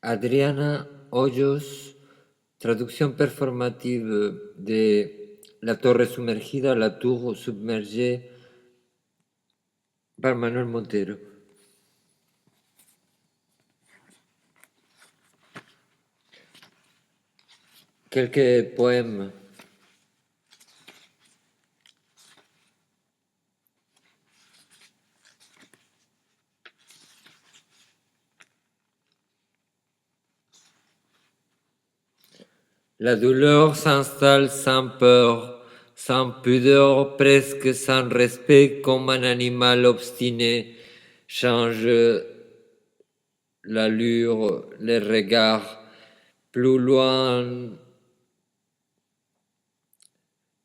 Adriana Hoyos, traducción performative de La torre sumergida, La tour submergée par Manuel Montero. Quelques poèmes. La douleur s'installe sans peur, sans pudeur, presque sans respect, comme un animal obstiné change l'allure, les regards. Plus loin,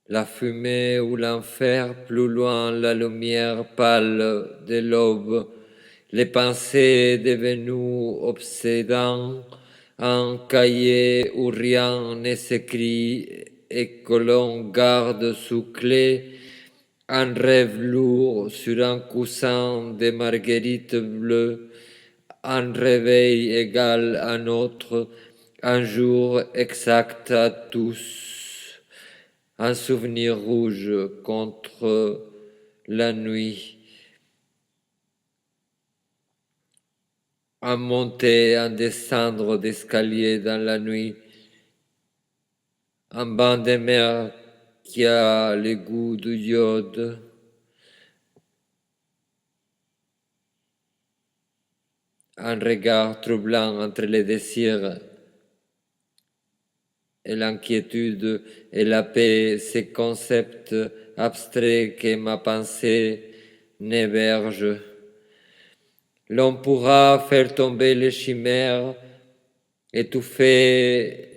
la fumée ou l'enfer, plus loin, la lumière pâle de l'aube. Les pensées devenues obsédantes, un cahier où rien ne s'écrit et que l'on garde sous clé, un rêve lourd sur un coussin de marguerites bleues, un réveil égal à un autre, un jour exact à tous, un souvenir rouge contre la nuit. À monter, à descendre d'escalier dans la nuit, un banc de mer qui a le goût du iode, un regard troublant entre le désir et l'inquiétude et la paix, ces concepts abstraits que ma pensée n'héberge. L'on pourra faire tomber les chimères, étouffer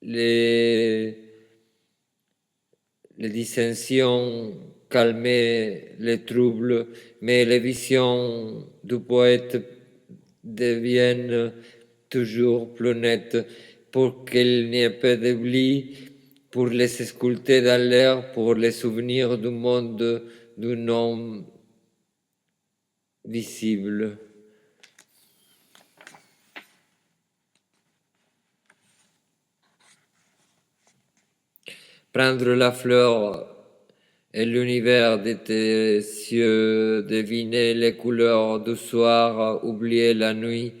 les dissensions, calmer les troubles, mais les visions du poète deviennent toujours plus nettes pour qu'il n'y ait pas d'oubli, pour les sculpter dans l'air, pour les souvenirs du monde du non visible. Prendre la fleur et l'univers de tes yeux, deviner les couleurs du soir, oublier la nuit,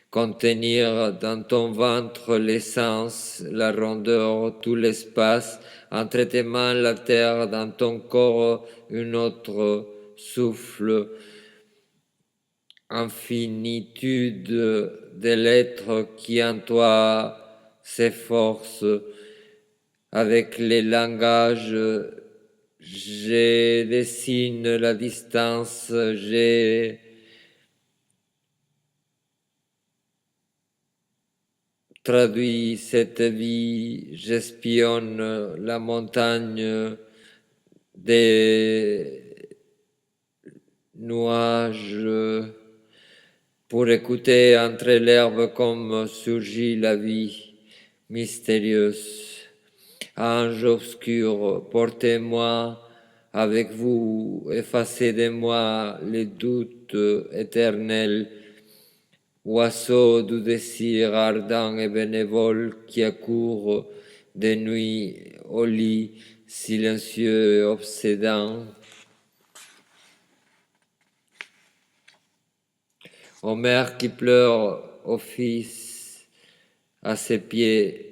contenir dans ton ventre l'essence, la rondeur, tout l'espace, entre tes mains la terre, dans ton corps un autre souffle, infinitude de l'être qui en toi s'efforce. Avec les langages, je dessine la distance, je traduis cette vie, j'espionne la montagne des nuages pour écouter entre l'herbe comme surgit la vie mystérieuse. Ange obscur, portez-moi avec vous, effacez de moi les doutes éternels. Oiseau du désir ardent et bénévole qui accourt de nuit au lit silencieux et obsédant. Ô mère qui pleure au fils à ses pieds,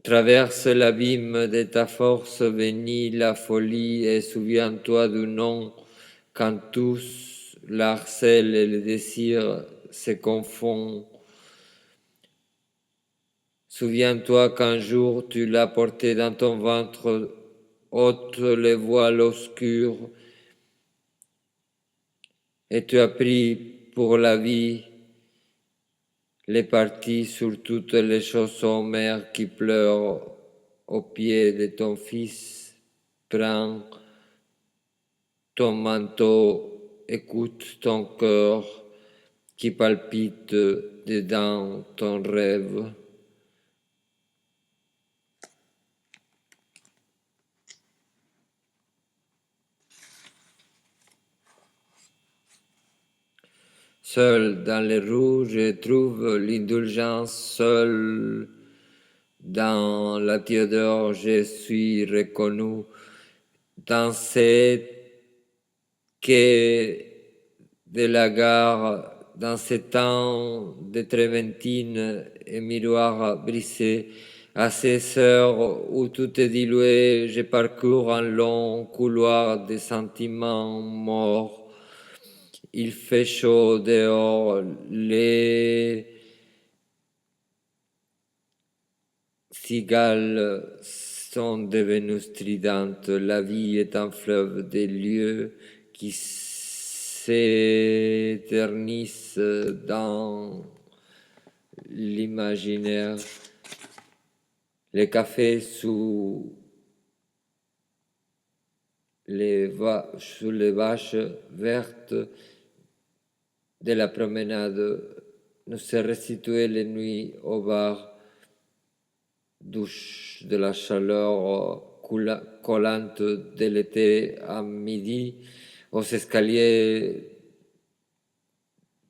traverse l'abîme de ta force, bénis la folie et souviens-toi du nom quand tous l'harcèlent et le désir se confondent. Souviens-toi qu'un jour tu l'as porté dans ton ventre, ôte les voiles obscurs, et tu as pris pour la vie les parties sur toutes les choses, ô mère qui pleure au pied de ton fils. Prends ton manteau, écoute ton cœur qui palpite dedans ton rêve. Seul dans les rues, je trouve l'indulgence. Seul dans la tiédeur, je suis reconnu. Dans cette quai de la gare, dans ces temps de tréventine et miroirs brisés, à ces heures où tout est dilué, je parcours un long couloir des sentiments morts. Il fait chaud dehors, les cigales sont devenues stridentes, la vie est un fleuve des lieux qui s'éternisent dans l'imaginaire. Les cafés sous les vaches vertes de la promenade nous se restituer les nuits au bar, douche de la chaleur collante de l'été à midi, aux escaliers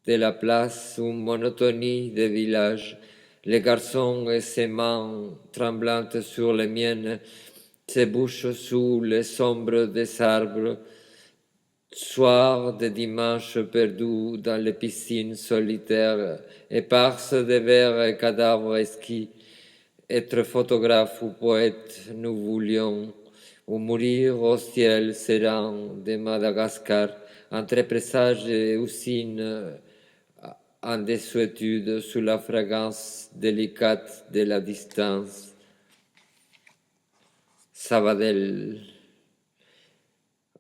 de la place, une monotonie de village, les garçons et ses mains tremblantes sur les miennes, se bouchent sous les sombres des arbres, soir de dimanche perdu dans les piscines solitaires, éparses de vers et cadavres esquis. Être photographe ou poète, nous voulions, ou mourir au ciel serein de Madagascar, entre présages et usines en désuétude sous la fragrance délicate de la distance. Sabadell.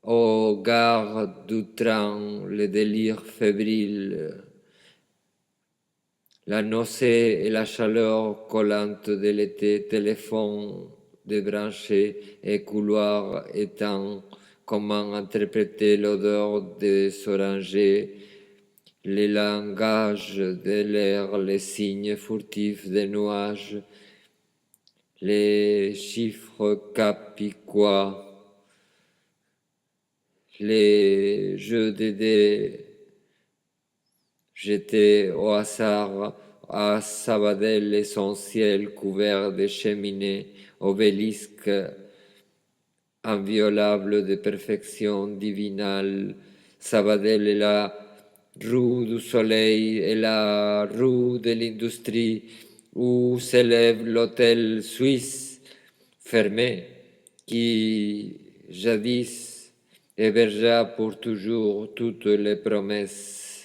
Aux gares du train, le délire fébrile, la nausée et la chaleur collante de l'été, téléphone débranché et couloir éteint, comment interpréter l'odeur des orangers, les langages de l'air, les signes furtifs des nuages, les chiffres capicois, les jeux de dés jetés au hasard à Sabadell et son ciel couvert de cheminées, obélisques inviolables de perfection divinale. Sabadell est la rue du soleil et la rue de l'industrie où s'élève l'hôtel suisse fermé qui jadis hébergea pour toujours toutes les promesses